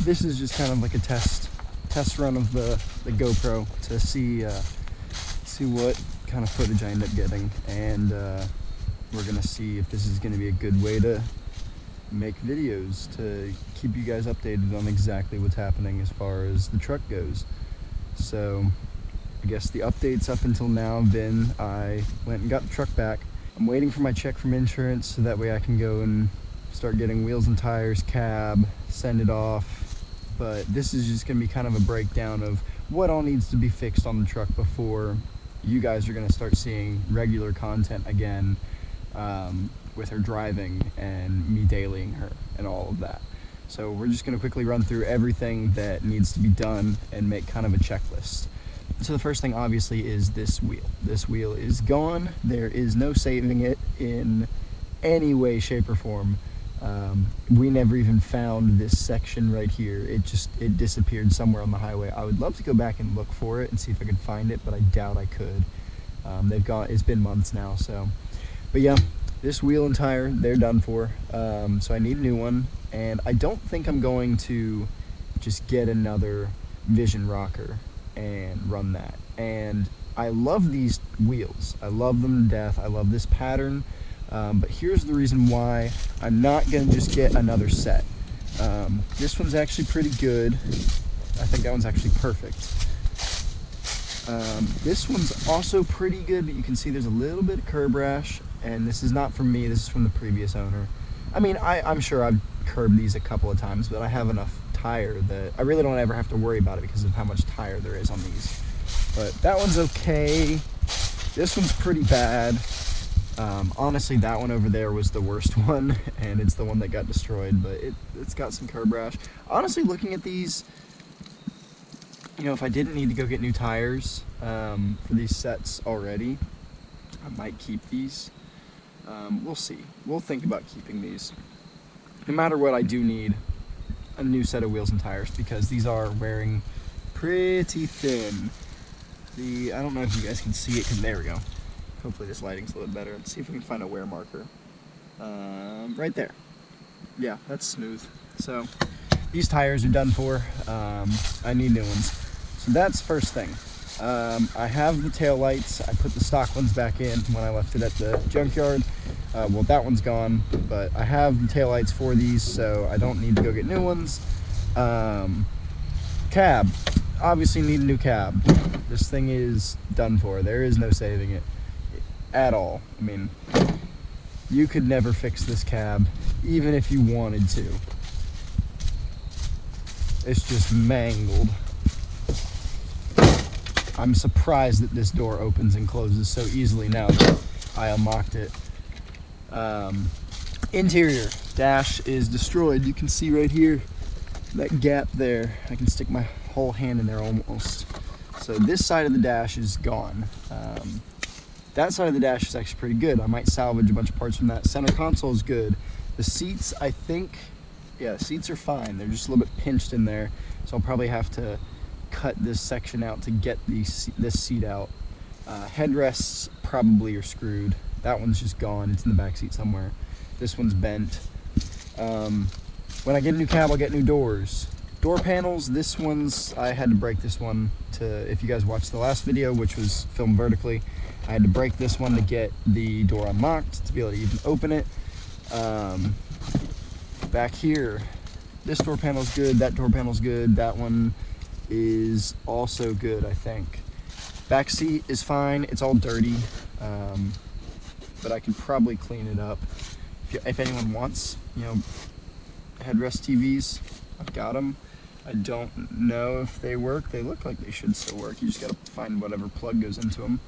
this is just kind of like a test run of the GoPro to see what kind of footage I end up getting, and we're gonna see if this is gonna be a good way to make videos to keep you guys updated on exactly what's happening as far as the truck goes. So I guess the updates up until now have been I went and got the truck back. I'm waiting for my check from insurance so that way I can go and start getting wheels and tires, cab, send it off. But this is just gonna be kind of a breakdown of what all needs to be fixed on the truck before you guys are gonna start seeing regular content again, with her driving and me dailying her and all of that. So we're just gonna quickly run through everything that needs to be done and make kind of a checklist. So the first thing obviously is this wheel. This wheel is gone. There is no saving it in any way, shape, or form. We never even found this section right here. It disappeared somewhere on the highway. I would love to go back and look for it and see if I could find it, but I doubt I could. It's been months now, so. But yeah, this wheel and tire, they're done for. So I need a new one, and I don't think I'm going to just get another Vision rocker and run that. And I love these wheels. I love them to death. I love this pattern. But here's the reason why I'm not gonna just get another set. This one's actually pretty good. I think that one's actually perfect. This one's also pretty good, but you can see there's a little bit of curb rash, and this is not from me, this is from the previous owner. I mean, I'm sure I've curbed these a couple of times, but I have enough tire that I really don't ever have to worry about it because of how much tire there is on these. But that one's okay. This one's pretty bad. Honestly, that one over there was the worst one, and it's the one that got destroyed, but it's got some curb rash. Honestly, looking at these, you know, if I didn't need to go get new tires for these sets already, I might keep these. We'll see. We'll think about keeping these. No matter what, I do need a new set of wheels and tires because these are wearing pretty thin. I don't know if you guys can see it, because there we go. Hopefully this lighting's a little better. Let's see if we can find a wear marker. Right there. Yeah, that's smooth. So these tires are done for. I need new ones. So that's first thing. I have the tail lights. I put the stock ones back in when I left it at the junkyard. Well, that one's gone, but I have the tail lights for these, so I don't need to go get new ones. Cab. Obviously need a new cab. This thing is done for. There is no saving it at all. I mean, you could never fix this cab, even if you wanted to. It's just mangled. I'm surprised that this door opens and closes so easily now that I unlocked it. Interior dash is destroyed. You can see right here that gap there. I can stick my whole hand in there almost. So this side of the dash is gone. That side of the dash is actually pretty good. I might salvage a bunch of parts from that. Center console is good. The seats, I think, yeah, the seats are fine. They're just a little bit pinched in there, so I'll probably have to cut this section out to get this seat out. Headrests probably are screwed. That one's just gone. It's in the back seat somewhere. This one's bent. When I get a new cab, I'll get new doors. Door panels, this one's, I had to break this one if you guys watched the last video, which was filmed vertically, I had to break this one to get the door unlocked, to be able to even open it. Back here, this door panel's good, that door panel's good, that one is also good, I think. Back seat is fine, it's all dirty, but I can probably clean it up. If anyone wants, you know, headrest TVs, I've got them. I don't know if they work. They look like they should still work. You just gotta find whatever plug goes into them.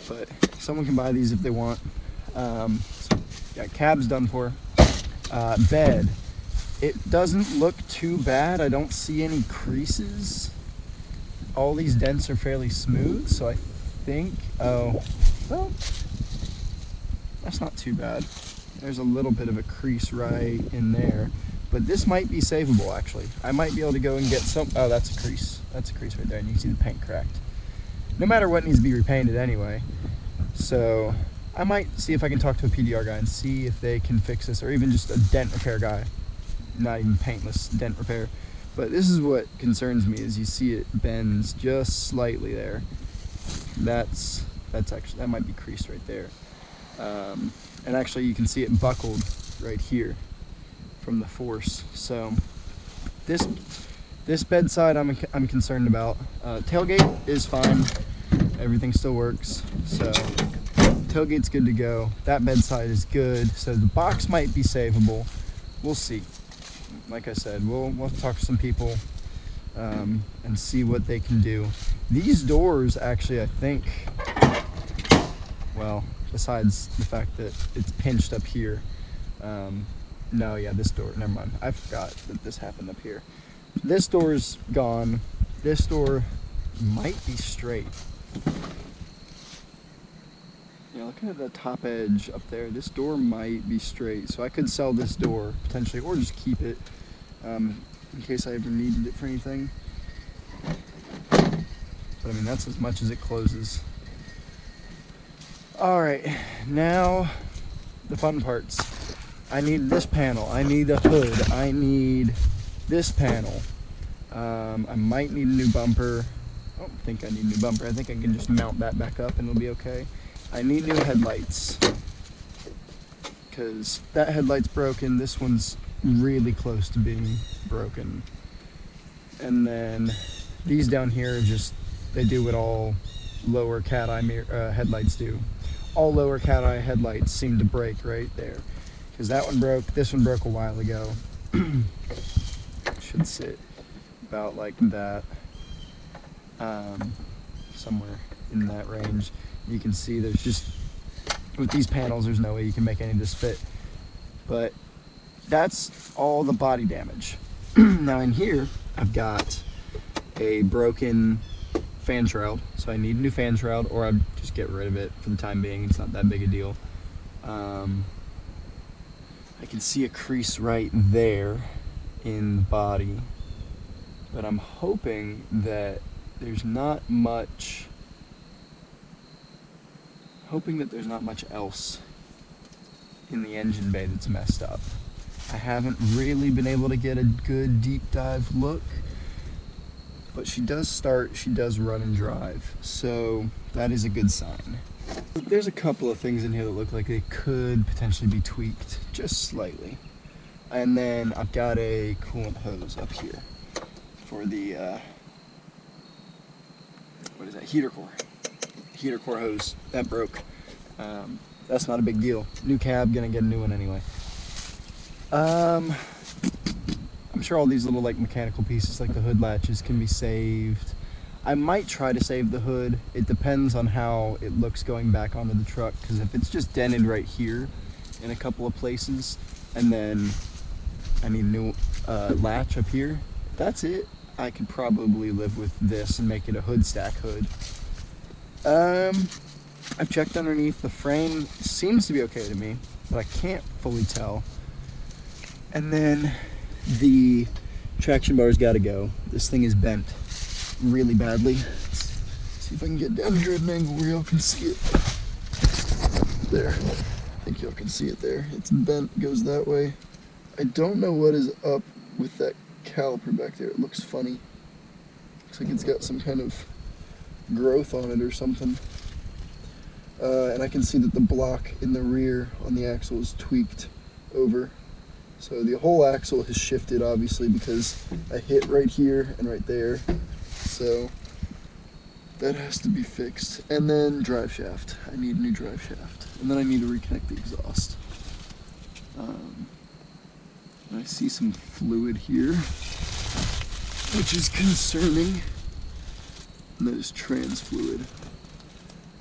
But someone can buy these if they want. So, yeah, cab's done for. Bed. It doesn't look too bad. I don't see any creases. All these dents are fairly smooth, so I think, oh, well, that's not too bad. There's a little bit of a crease right in there. But this might be savable, actually. I might be able to go and get some, oh, that's a crease. That's a crease right there, and you can see the paint cracked. No matter what, needs to be repainted anyway. So I might see if I can talk to a PDR guy and see if they can fix this, or even just a dent repair guy. not even paintless dent repair. But this is what concerns me, is you see it bends just slightly there. That's actually, that might be creased right there. And actually you can see it buckled right here from the force. So this bedside I'm concerned about. Tailgate is fine, everything still works, so tailgate's good to go. That bedside is good, so the box might be savable. We'll see. Like I said, we'll talk to some people and see what they can do. These doors actually, I think, well, besides the fact that it's pinched up here, no, yeah, this door, never mind. I forgot that this happened up here. This door's gone. This door might be straight. Yeah, look at the top edge up there. This door might be straight, so I could sell this door potentially, or just keep it in case I ever needed it for anything. But I mean, that's as much as it closes. All right, now the fun parts. I need this panel. I need a hood. I need this panel. I might need a new bumper. I don't think I need a new bumper. I think I can just mount that back up and it'll be okay. I need new headlights because that headlight's broken. This one's really close to being broken. And then these down here are just, they do what all lower cat eye headlights do. All lower cat eye headlights seem to break right there. Because that one broke, this one broke a while ago. Should sit about like that, somewhere in that range. You can see there's just, with these panels, there's no way you can make any of this fit. But that's all the body damage. Now in here, I've got a broken fan shroud, so I need a new fan shroud, or I'd just get rid of it for the time being. It's not that big a deal. I can see a crease right there in the body, but I'm hoping that there's not much else in the engine bay that's messed up. I haven't really been able to get a good deep dive look, but she does run and drive, so that is a good sign. There's a couple of things in here that look like they could potentially be tweaked just slightly. And then I've got a coolant hose up here for the what is that, heater core hose that broke. That's not a big deal. New cab, gonna get a new one anyway. I'm sure all these little like mechanical pieces like the hood latches can be saved. I might try to save the hood. It depends on how it looks going back onto the truck, because if it's just dented right here in a couple of places, and then I need a new latch up here, if that's it, I could probably live with this and make it a hood stack hood. I've checked underneath. The frame seems to be okay to me, but I can't fully tell. And then the traction bar's got to go. This thing is bent really badly. Let's see if I can get down here at an angle where y'all can see it. There. I think y'all can see it there. It's bent, goes that way. I don't know what is up with that caliper back there. It looks funny. Looks like it's got some kind of growth on it or something. And I can see that the block in the rear on the axle is tweaked over. So the whole axle has shifted, obviously, because I hit right here and right there. So that has to be fixed. And then drive shaft. I need a new drive shaft. And then I need to reconnect the exhaust. I see some fluid here, which is concerning. And that is trans fluid.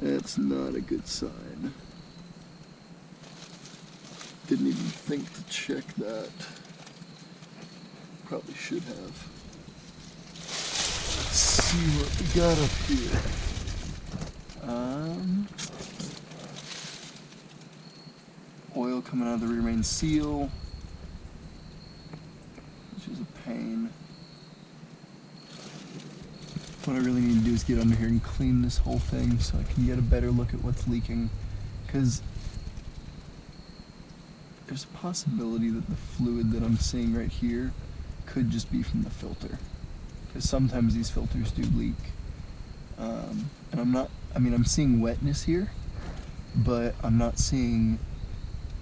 That's not a good sign. Didn't even think to check that. Probably should have. Let's see what we got up here. Oil coming out of the rear main seal, which is a pain. What I really need to do is get under here and clean this whole thing so I can get a better look at what's leaking. Because there's a possibility that the fluid that I'm seeing right here could just be from the filter, because sometimes these filters do leak. And I'm seeing wetness here, but I'm not seeing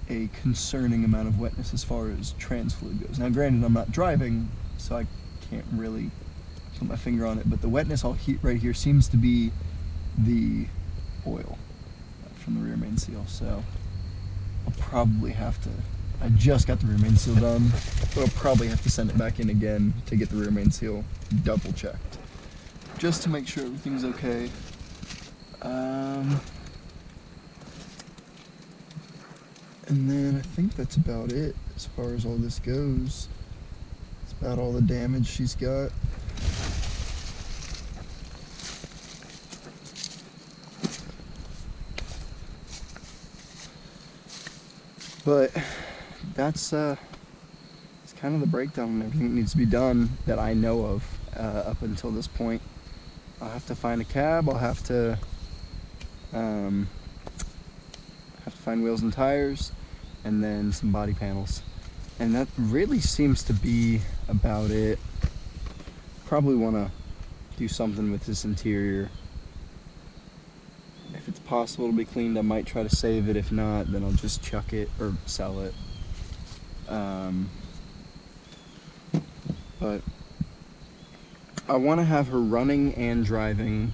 a concerning amount of wetness as far as trans fluid goes. Now granted, I'm not driving, so I can't really put my finger on it, but the wetness right here seems to be the oil from the rear main seal. So I'll probably have to, I just got the rear main seal done, but I'll probably have to send it back in again to get the rear main seal double checked, just to make sure everything's okay. And then I think that's about it as far as all this goes. It's about all the damage she's got. But that's it's kind of the breakdown on everything that needs to be done that I know of up until this point. I'll have to find a cab. I'll have to find wheels and tires, and then some body panels. And that really seems to be about it. Probably want to do something with this interior. If it's possible to be cleaned, I might try to save it. If not, then I'll just chuck it or sell it. But I want to have her running and driving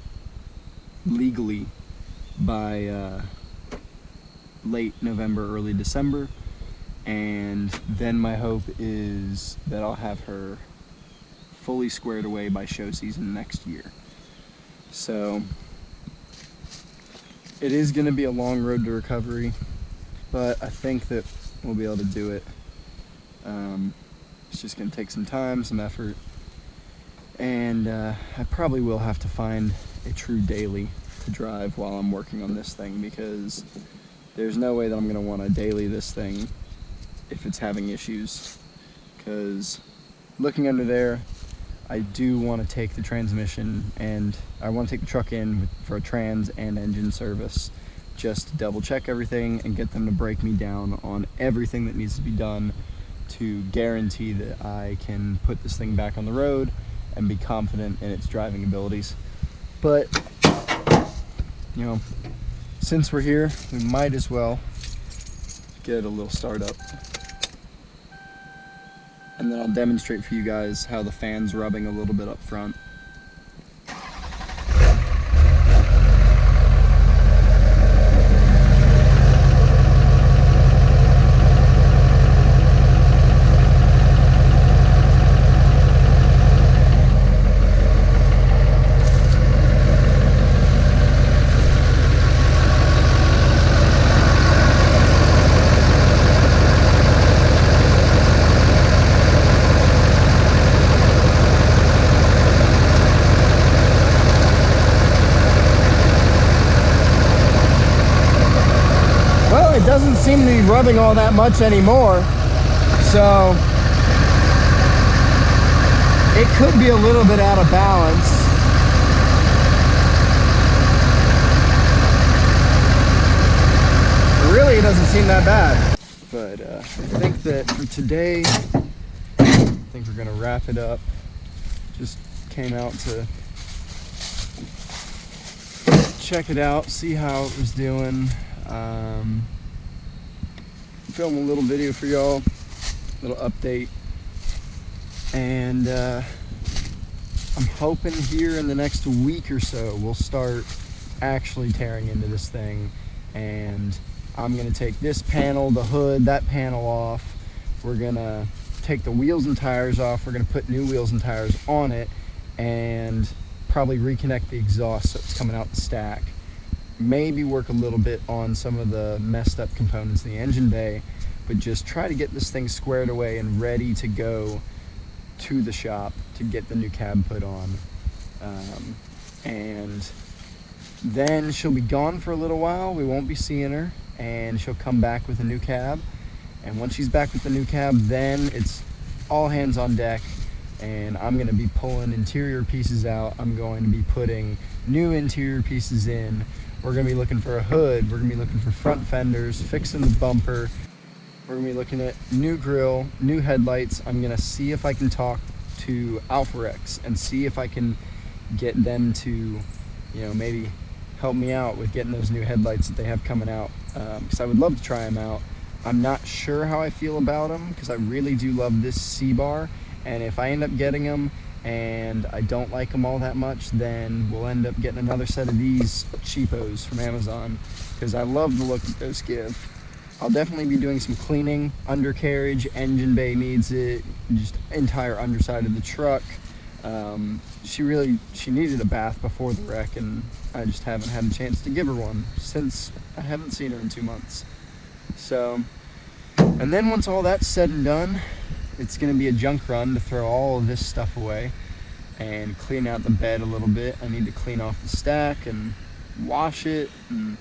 legally by late November, early December, and then my hope is that I'll have her fully squared away by show season next year. So it is going to be a long road to recovery, but I think that we'll be able to do it. It's just going to take some time, some effort, and I probably will have to find a true daily to drive while I'm working on this thing, because there's no way that I'm going to want to daily this thing if it's having issues. Because looking under there, I do want to take the transmission, and I want to take the truck in for a trans and engine service, just to double check everything and get them to break me down on everything that needs to be done to guarantee that I can put this thing back on the road and be confident in its driving abilities. But, you know, since we're here, we might as well get a little start up. And then I'll demonstrate for you guys how the fan's rubbing a little bit up front. It doesn't seem to be rubbing all that much anymore, so it could be a little bit out of balance. Really, it doesn't seem that bad. But I think that for today, I think we're gonna wrap it up. Just came out to check it out, see how it was doing. Film a little video for y'all, little update, and I'm hoping here in the next week or so we'll start actually tearing into this thing, and I'm gonna take this panel, the hood, that panel off. We're gonna take the wheels and tires off. We're gonna put new wheels and tires on it, and probably reconnect the exhaust so it's coming out the stack. Maybe work a little bit on some of the messed up components in the engine bay, but just try to get this thing squared away and ready to go to the shop to get the new cab put on. And then she'll be gone for a little while. We won't be seeing her, and she'll come back with a new cab. And once she's back with the new cab, then it's all hands on deck, and I'm gonna be pulling interior pieces out. I'm going to be putting new interior pieces in. We're gonna be looking for a hood. We're gonna be looking for front fenders, fixing the bumper. We're gonna be looking at new grill, new headlights. I'm gonna see if I can talk to Alpha Rex and see if I can get them to, maybe help me out with getting those new headlights that they have coming out, because I would love to try them out. I'm not sure how I feel about them because I really do love this C-bar, and if I end up getting them and I don't like them all that much, then we'll end up getting another set of these cheapos from Amazon because I love the look that those give. I'll definitely be doing some cleaning. Undercarriage, engine bay needs it, just entire underside of the truck. She needed a bath before the wreck, and I just haven't had a chance to give her one since I haven't seen her in 2 months. So, and then once all that's said and done, it's gonna be a junk run to throw all of this stuff away and clean out the bed a little bit. I need to clean off the stack and wash it, and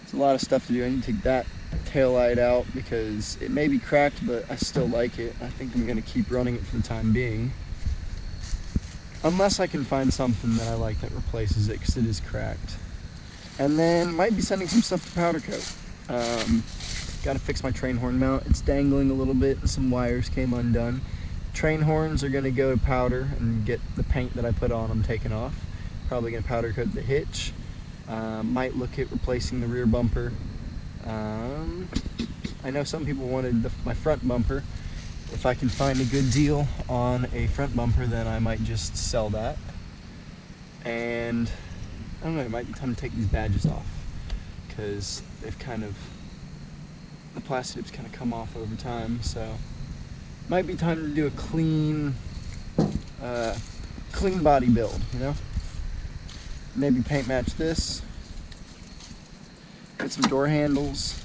it's a lot of stuff to do. I need to take that tail light out because it may be cracked, but I still like it. I think I'm gonna keep running it for the time being, unless I can find something that I like that replaces it because it is cracked. And then might be sending some stuff to powder coat. Got to fix my train horn mount. It's dangling a little bit and some wires came undone. Train horns are going to go to powder and get the paint that I put on them taken off. Probably going to powder coat the hitch. Might look at replacing the rear bumper. I know some people wanted my front bumper. If I can find a good deal on a front bumper, then I might just sell that. And I don't know, it might be time to take these badges off because they've the plastic tips kind of come off over time, so might be time to do a clean body build, Maybe paint match this, get some door handles.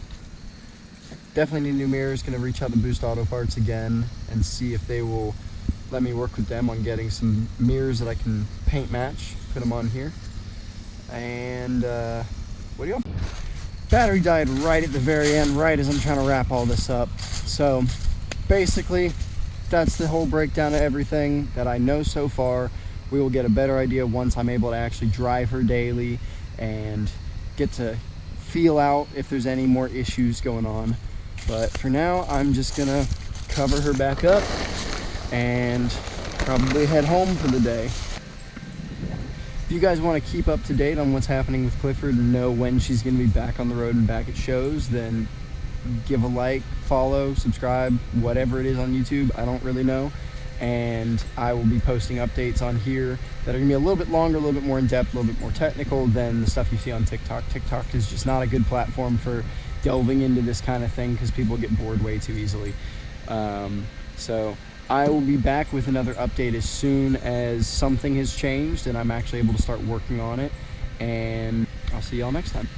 Definitely need new mirrors. Gonna reach out to Boost Auto Parts again and see if they will let me work with them on getting some mirrors that I can paint match, put them on here. And what do you got? Battery died right at the very end, right as I'm trying to wrap all this up. So basically, that's the whole breakdown of everything that I know so far. We will get a better idea once I'm able to actually drive her daily and get to feel out if there's any more issues going on. But for now, I'm just gonna cover her back up and probably head home for the day. If you guys want to keep up to date on what's happening with Clifford and know when she's going to be back on the road and back at shows, then give a like, follow, subscribe, whatever it is on YouTube. I don't really know. And I will be posting updates on here that are going to be a little bit longer, a little bit more in-depth, a little bit more technical than the stuff you see on TikTok. TikTok is just not a good platform for delving into this kind of thing because people get bored way too easily. So I will be back with another update as soon as something has changed and I'm actually able to start working on it. And I'll see y'all next time.